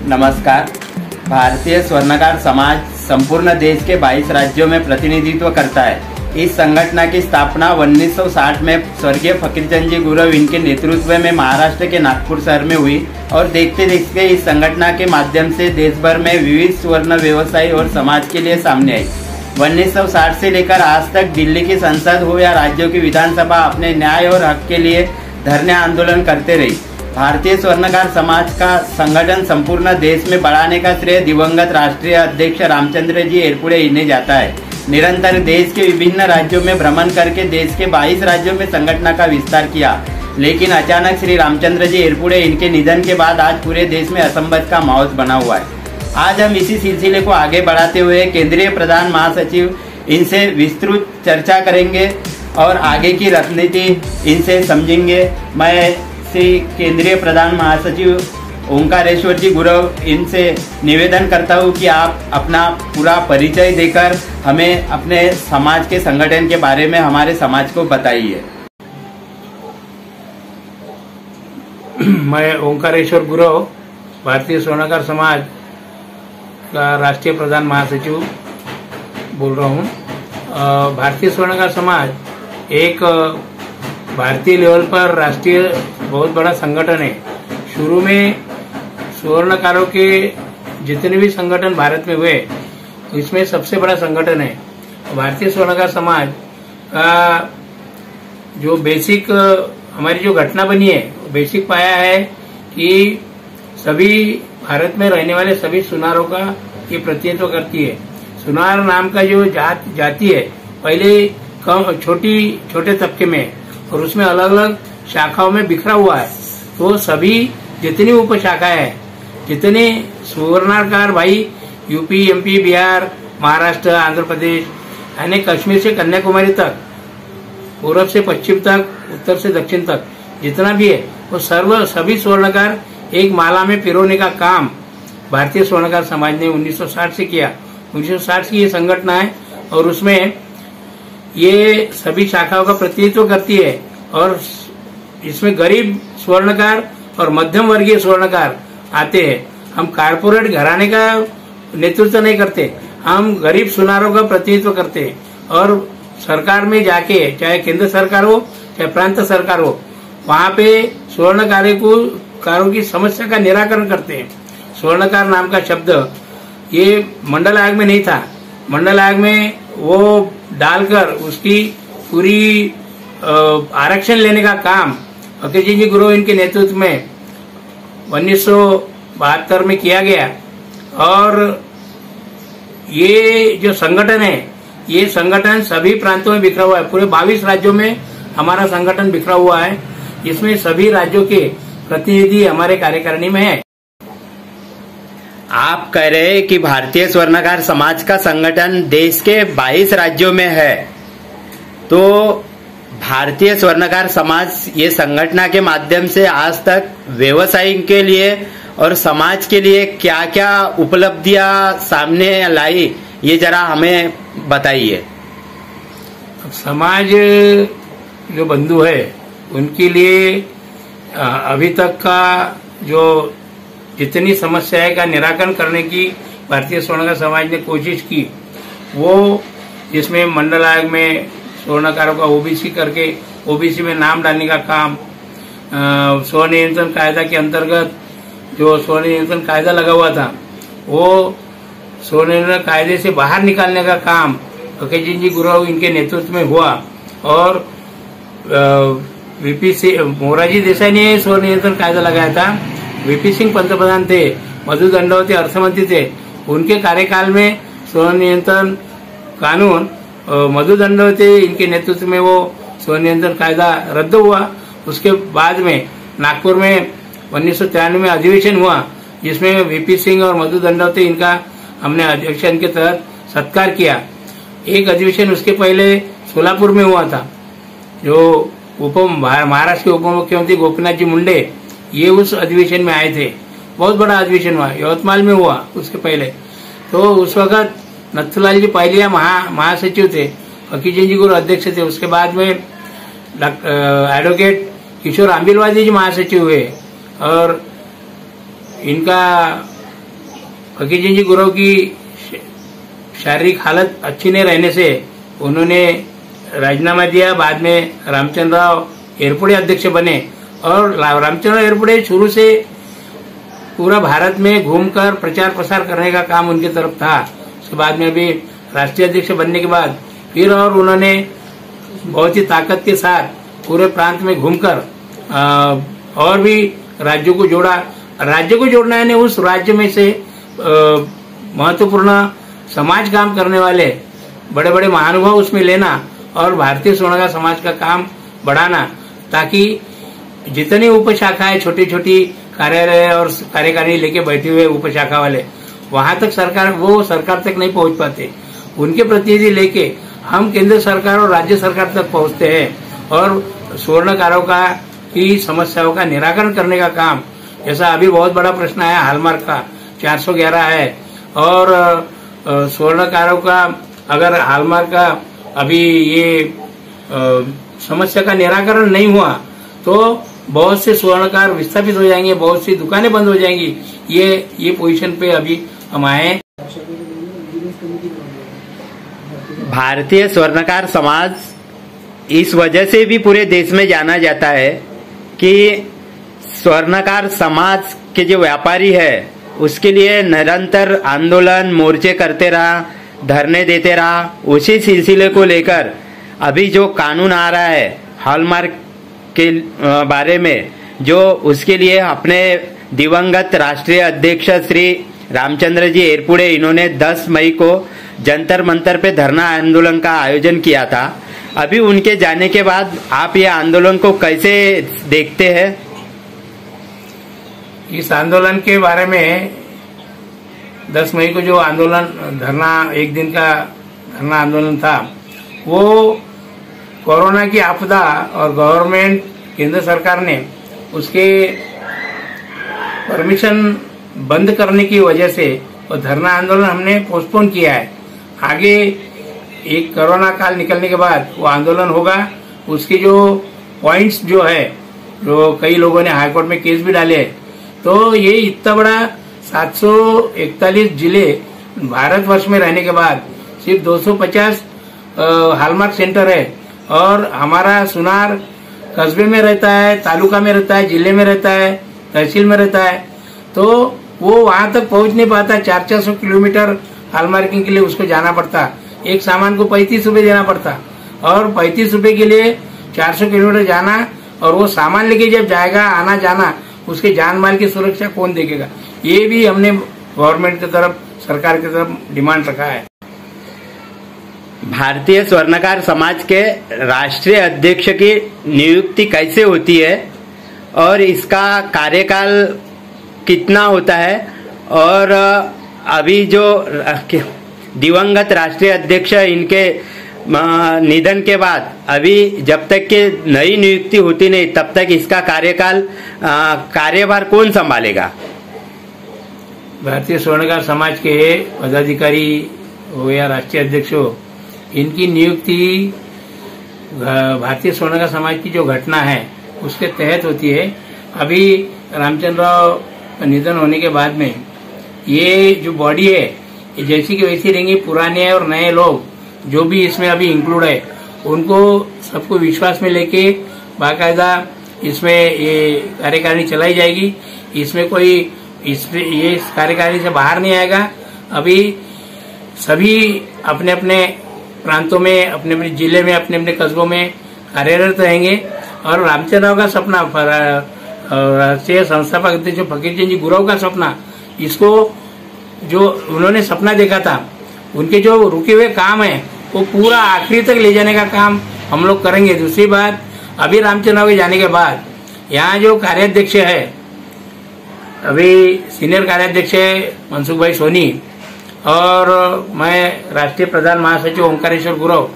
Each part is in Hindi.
नमस्कार। भारतीय स्वर्णकार समाज संपूर्ण देश के 22 राज्यों में प्रतिनिधित्व करता है। इस संगठन की स्थापना 1960 में स्वर्गीय फकीरचंद जी गुरव इनके नेतृत्व में महाराष्ट्र के नागपुर शहर में हुई और देखते देखते इस संगठन के माध्यम से देश भर में विविध स्वर्ण व्यवसायी और समाज के लिए सामने आई। 1960 से लेकर आज तक दिल्ली की संसद हो या राज्यों की विधानसभा अपने न्याय और हक के लिए धरने आंदोलन करते रही। भारतीय स्वर्णकार समाज का संगठन संपूर्ण देश में बढ़ाने का श्रेय दिवंगत राष्ट्रीय अध्यक्ष रामचंद्र जी एरपुड़े इन्हें जाता है। निरंतर देश के विभिन्न राज्यों में भ्रमण करके देश के 22 राज्यों में संगठन का विस्तार किया, लेकिन अचानक श्री रामचंद्र जी एरपुड़े इनके निधन के बाद आज पूरे देश में असंबद्ध का माहौल बना हुआ है। आज हम इसी सिलसिले को आगे बढ़ाते हुए केंद्रीय प्रधान महासचिव इनसे विस्तृत चर्चा करेंगे और आगे की रणनीति इनसे समझेंगे। मैं श्री केंद्रीय प्रधान महासचिव ओंकारेश्वर जी गुरव इनसे निवेदन करता हूं कि आप अपना पूरा परिचय देकर हमें अपने समाज के संगठन के बारे में हमारे समाज को बताइए। मैं ओंकारेश्वर गुरव भारतीय स्वर्णकार समाज का राष्ट्रीय प्रधान महासचिव बोल रहा हूं। भारतीय स्वर्णकार समाज एक भारतीय लेवल पर राष्ट्रीय बहुत बड़ा संगठन है। शुरू में स्वर्णकारों के जितने भी संगठन भारत में हुए इसमें सबसे बड़ा संगठन है। भारतीय स्वर्णकार समाज का जो बेसिक हमारी जो घटना बनी है, बेसिक पाया है कि सभी भारत में रहने वाले सभी सुनारों का ये प्रतिनिधित्व करती है। सुनार नाम का जो जाति है पहले छोटे तबके में और उसमें अलग अलग शाखाओं में बिखरा हुआ है। तो सभी जितनी उपशाखाएं हैं, जितने स्वर्णकार भाई यूपी, एमपी, बिहार, महाराष्ट्र, आंध्र प्रदेश यानी कश्मीर से कन्याकुमारी तक, पूर्व से पश्चिम तक, उत्तर से दक्षिण तक जितना भी है वो सभी स्वर्णकार एक माला में पिरोने का काम भारतीय स्वर्णकार समाज ने 1960 से किया। 1960 की ये संगठन है और उसमें ये सभी शाखाओं का प्रतिनिधित्व करती है और इसमें गरीब स्वर्णकार और मध्यम वर्गीय स्वर्णकार आते हैं। हम कारपोरेट घराने का नेतृत्व नहीं करते, हम गरीब सुनारों का प्रतिनिधित्व करते हैं और सरकार में जाके, चाहे केंद्र सरकार हो चाहे प्रांत सरकार हो, वहां पे स्वर्णकारों की समस्या का निराकरण करते हैं। स्वर्णकार नाम का शब्द ये मंडल आयोग में नहीं था। मंडल आयोग में वो डालकर उसकी पूरी आरक्षण लेने का काम फकीरचंद जी गुरव इनके नेतृत्व में 1972 में किया गया। और ये जो संगठन है, ये संगठन सभी प्रांतों में बिखरा हुआ है। पूरे 22 राज्यों में हमारा संगठन बिखरा हुआ है। इसमें सभी राज्यों के प्रतिनिधि हमारे कार्यकारिणी में है। आप कह रहे हैं कि भारतीय स्वर्णकार समाज का संगठन देश के 22 राज्यों में है, तो भारतीय स्वर्णकार समाज ये संगठन के माध्यम से आज तक व्यवसायी के लिए और समाज के लिए क्या क्या उपलब्धियां सामने लाई, ये जरा हमें बताइए। समाज जो बंधु है उनके लिए अभी तक का जो जितनी समस्याएं का निराकरण करने की भारतीय स्वर्णकार समाज ने कोशिश की, वो जिसमें मंडल आयोग में स्वर्णकारों का ओबीसी करके ओबीसी में नाम डालने का काम, स्वर्ण नियंत्रण कायदा के अंतर्गत जो स्वर्ण नियंत्रण कायदा लगा हुआ था वो स्वर्ण नियंत्रण कायदे से बाहर निकालने का काम फकीरचंद जी गुरव इनके नेतृत्व में हुआ। और वीपी मोरारजी देसाई ने स्वर्ण नियंत्रण कायदा लगाया था। वीपी सिंह पंतप्रधान थे, मधु दंडवती अर्थमंत्री थे। उनके कार्यकाल में स्वर्ण नियंत्रण कानून मधु दंडवती इनके नेतृत्व में वो स्वर्ण नियंत्रण कायदा रद्द हुआ। उसके बाद में नागपुर में 1993 में अधिवेशन हुआ, जिसमें वीपी सिंह और मधु दंडवती इनका हमने अधिवेशन के तहत सत्कार किया। एक अधिवेशन उसके पहले सोलापुर में हुआ था, जो महाराष्ट्र के उप मुख्यमंत्री गोपीनाथ जी मुंडे ये उस अधिवेशन में आए थे। बहुत बड़ा अधिवेशन हुआ, यवतमाल में हुआ उसके पहले। तो उस वक्त नथुलाल जी पहलिया महासचिव थे, फकीरचंद जी गुरव अध्यक्ष थे। उसके बाद में एडवोकेट किशोर आंबिलवादी जी महासचिव हुए और इनका फकीरचंद जी गुरव की शारीरिक हालत अच्छी नहीं रहने से उन्होंने राजीनामा दिया। बाद में रामचंद्र राव एरपुड़े अध्यक्ष बने और रामचंद्र राव एरपुड़े शुरू से पूरा भारत में घूमकर प्रचार प्रसार करने का काम उनकी तरफ था। उसके बाद में भी राष्ट्रीय अध्यक्ष बनने के बाद फिर और उन्होंने बहुत ही ताकत के साथ पूरे प्रांत में घूमकर और भी राज्यों को जोड़ा। राज्य को जोड़ना यानी उस राज्य में से महत्वपूर्ण समाज काम करने वाले बड़े बड़े महानुभाव उसमें लेना और भारतीय स्वर्णकार समाज का काम बढ़ाना, ताकि जितनी उपशाखाएं छोटी छोटी कार्यालय और कार्यकारिणी लेके बैठे हुए उपशाखा वाले वहां तक सरकार तक नहीं पहुंच पाते। उनके प्रतिनिधि लेके हम केंद्र सरकार और राज्य सरकार तक पहुंचते हैं और स्वर्णकारों का की समस्याओं का निराकरण करने का काम, जैसा अभी बहुत बड़ा प्रश्न आया हॉलमार्क का 411 है और स्वर्णकारों का अगर हॉलमार्क का अभी ये समस्या का निराकरण नहीं हुआ तो बहुत से स्वर्णकार विस्थापित हो जाएंगे, बहुत सी दुकानें बंद हो जाएंगी। ये पोजीशन पे अभी हम आए। भारतीय स्वर्णकार समाज इस वजह से भी पूरे देश में जाना जाता है कि स्वर्णकार समाज के जो व्यापारी है उसके लिए निरंतर आंदोलन मोर्चे करते रहा, धरने देते रहा। उसी सिलसिले को लेकर अभी जो कानून आ रहा है हॉलमार्क के बारे में, जो उसके लिए अपने दिवंगत राष्ट्रीय अध्यक्ष श्री रामचंद्र जी एरपुड़े इन्होंने 10 मई को जंतर मंतर पे धरना आंदोलन का आयोजन किया था। अभी उनके जाने के बाद आप ये आंदोलन को कैसे देखते हैं? इस आंदोलन के बारे में 10 मई को जो आंदोलन धरना एक दिन का धरना आंदोलन था वो कोरोना की आपदा और गवर्नमेंट केंद्र सरकार ने उसके परमिशन बंद करने की वजह से वो धरना आंदोलन हमने पोस्टपोन किया है। आगे एक कोरोना काल निकलने के बाद वो आंदोलन होगा। उसके जो पॉइंट्स जो है, जो कई लोगों ने हाईकोर्ट में केस भी डाले, तो ये इतना बड़ा 741 जिले भारतवर्ष में रहने के बाद सिर्फ 250 हॉलमार्क सेंटर है और हमारा सुनार कस्बे में रहता है, तालुका में रहता है, जिले में रहता है, तहसील में रहता है, तो वो वहां तक पहुंच नहीं पाता। 400 किलोमीटर हॉलमार्किंग के लिए उसको जाना पड़ता। एक सामान को 35 रुपए देना पड़ता और 35 रुपए के लिए 400 किलोमीटर जाना, और वो सामान लेके जब जाएगा आना जाना, उसके जान माल की सुरक्षा कौन देखेगा? ये भी हमने गवर्नमेंट की तरफ, सरकार की तरफ डिमांड रखा है। भारतीय स्वर्णकार समाज के राष्ट्रीय अध्यक्ष की नियुक्ति कैसे होती है और इसका कार्यकाल कितना होता है? और अभी जो दिवंगत राष्ट्रीय अध्यक्ष इनके निधन के बाद अभी जब तक के नई नियुक्ति होती नहीं तब तक इसका कार्यभार कौन संभालेगा? भारतीय स्वर्णकार समाज के पदाधिकारी हो या राष्ट्रीय अध्यक्ष हो, इनकी नियुक्ति भारतीय स्वर्णकार समाज की जो घटना है उसके तहत होती है। अभी रामचंद्र राव का निधन होने के बाद में ये जो बॉडी है ये जैसी की वैसी रहेंगी। पुराने और नए लोग जो भी इसमें अभी इंक्लूड है उनको सबको विश्वास में लेके बाकायदा इसमें ये कार्यकारिणी चलाई जाएगी। इसमें कोई ये कार्यकारिणी से बाहर नहीं आएगा। अभी सभी अपने अपने प्रांतों में, अपने अपने जिले में, अपने अपने कस्बों में कार्यरत रहेंगे और रामचंद्र राव का सपना, राष्ट्रीय संस्थापक अध्यक्ष फकीरचंद जी गुरव का सपना, इसको जो उन्होंने सपना देखा था, उनके जो रुके हुए काम है वो पूरा आखिरी तक ले जाने का काम हम लोग करेंगे। दूसरी बात, अभी रामचंद्र राव के जाने के बाद यहाँ जो कार्याध्यक्ष है, अभी सीनियर कार्याध्यक्ष है मनसुख भाई सोनी और मैं राष्ट्रीय प्रधान महासचिव ओंकारेश्वर गुरव,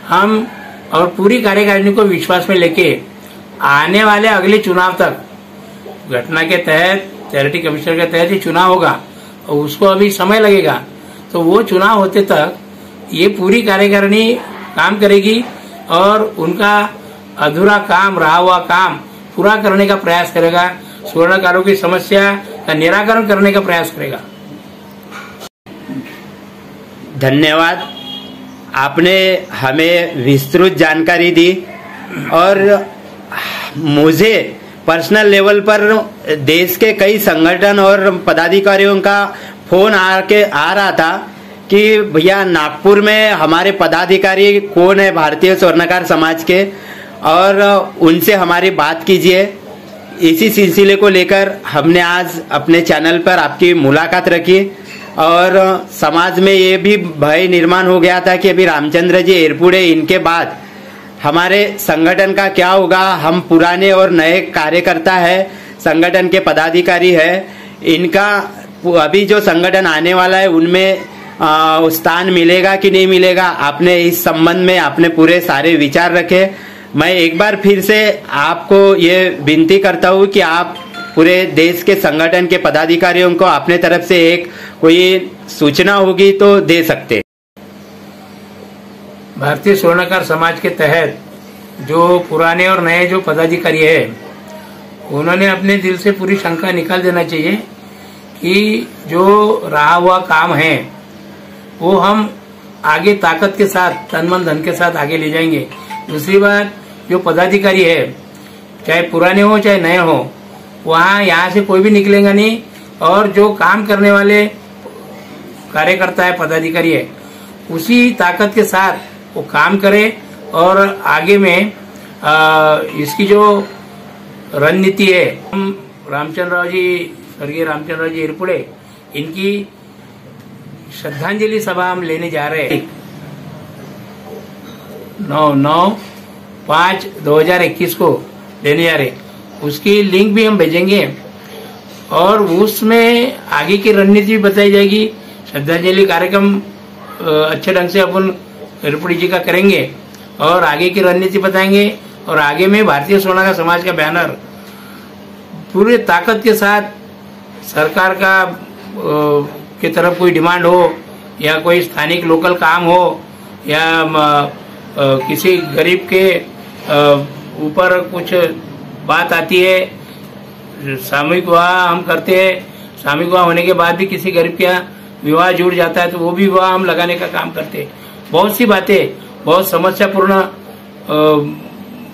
हम और पूरी कार्यकारिणी को विश्वास में लेके आने वाले अगले चुनाव तक, घटना के तहत चैरिटी कमिश्नर के तहत ही चुनाव होगा और उसको अभी समय लगेगा, तो वो चुनाव होते तक ये पूरी कार्यकारिणी काम करेगी और उनका अधूरा काम, रहा हुआ काम पूरा करने का प्रयास करेगा, स्वर्णकारों की समस्या का निराकरण करने का प्रयास करेगा। धन्यवाद। आपने हमें विस्तृत जानकारी दी और मुझे पर्सनल लेवल पर देश के कई संगठन और पदाधिकारियों का फोन आ रहा था कि भैया नागपुर में हमारे पदाधिकारी कौन है भारतीय स्वर्णकार समाज के, और उनसे हमारी बात कीजिए। इसी सिलसिले को लेकर हमने आज अपने चैनल पर आपकी मुलाकात रखी और समाज में ये भी भय निर्माण हो गया था कि अभी रामचंद्र जी एरपुड़े इनके बाद हमारे संगठन का क्या होगा। हम पुराने और नए कार्यकर्ता है, संगठन के पदाधिकारी है, इनका अभी जो संगठन आने वाला है उनमें स्थान मिलेगा कि नहीं मिलेगा। आपने इस संबंध में आपने पूरे सारे विचार रखे। मैं एक बार फिर से आपको ये विनती करता हूँ कि आप पूरे देश के संगठन के पदाधिकारियों को अपने तरफ से एक कोई सूचना होगी तो दे सकते। भारतीय स्वर्णकार समाज के तहत जो पुराने और नए जो पदाधिकारी है, उन्होंने अपने दिल से पूरी शंका निकाल देना चाहिए कि जो रहा हुआ काम है वो हम आगे ताकत के साथ, तन मन धन के साथ आगे ले जाएंगे। दूसरी बात, जो पदाधिकारी है चाहे पुराने हो चाहे नए हो, यहाँ से कोई भी निकलेगा नहीं, और जो काम करने वाले कार्यकर्ता है, पदाधिकारी है, उसी ताकत के साथ वो काम करे और आगे में इसकी जो रणनीति है, हम रामचंद्रराव जी, स्वर्गीय रामचंद्रराव जी एरपुड़े, इनकी श्रद्धांजलि सभा हम लेने जा रहे हैं 9/5/2021 को लेने जा रहे। उसकी लिंक भी हम भेजेंगे और उसमें आगे की रणनीति भी बताई जाएगी। श्रद्धांजलि कार्यक्रम अच्छे ढंग से अपन एरपुड़े जी का करेंगे और आगे की रणनीति बताएंगे, और आगे में भारतीय स्वर्णकार समाज का बैनर पूरे ताकत के साथ सरकार का की तरफ कोई डिमांड हो या कोई स्थानिक लोकल काम हो या किसी गरीब के ऊपर कुछ बात आती है, सामूहिक विवाह हम करते हैं, सामूहिक विवाह होने के बाद भी किसी गरीब का विवाह जुड़ जाता है तो वो भी विवाह हम लगाने का काम करते हैं। बहुत सी बातें, बहुत समस्यापूर्ण,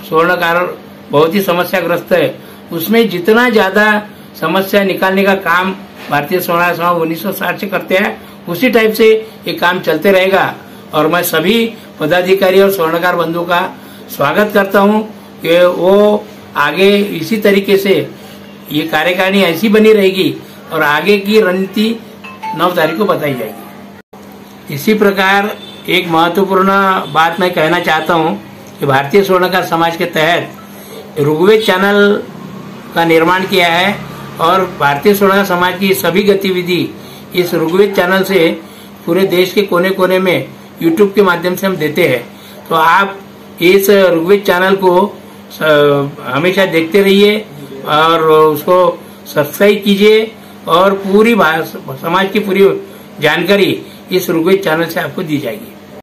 स्वर्णकार बहुत ही समस्याग्रस्त है, उसमें जितना ज्यादा समस्या निकालने का काम भारतीय स्वर्णकार समाज 1960 से करते हैं, उसी टाइप से ये काम चलते रहेगा। और मैं सभी पदाधिकारी और स्वर्णकार बंधु का स्वागत करता हूं कि वो आगे इसी तरीके से ये कार्यकारिणी ऐसी बनी रहेगी और आगे की रणनीति 9 तारीख को बताई जाएगी। इसी प्रकार एक महत्वपूर्ण बात मैं कहना चाहता हूं कि भारतीय स्वर्णकार समाज के तहत ऋग्वेद चैनल का निर्माण किया है और भारतीय स्वर्णकार समाज की सभी गतिविधि इस ऋग्वेद चैनल से पूरे देश के कोने कोने में यूट्यूब के माध्यम से हम देते हैं। तो आप इस ऋग्वेद चैनल को हमेशा देखते रहिए और उसको सब्सक्राइब कीजिए और पूरी समाज की पूरी जानकारी इस ऋग्वेद चैनल से आपको दी जाएगी।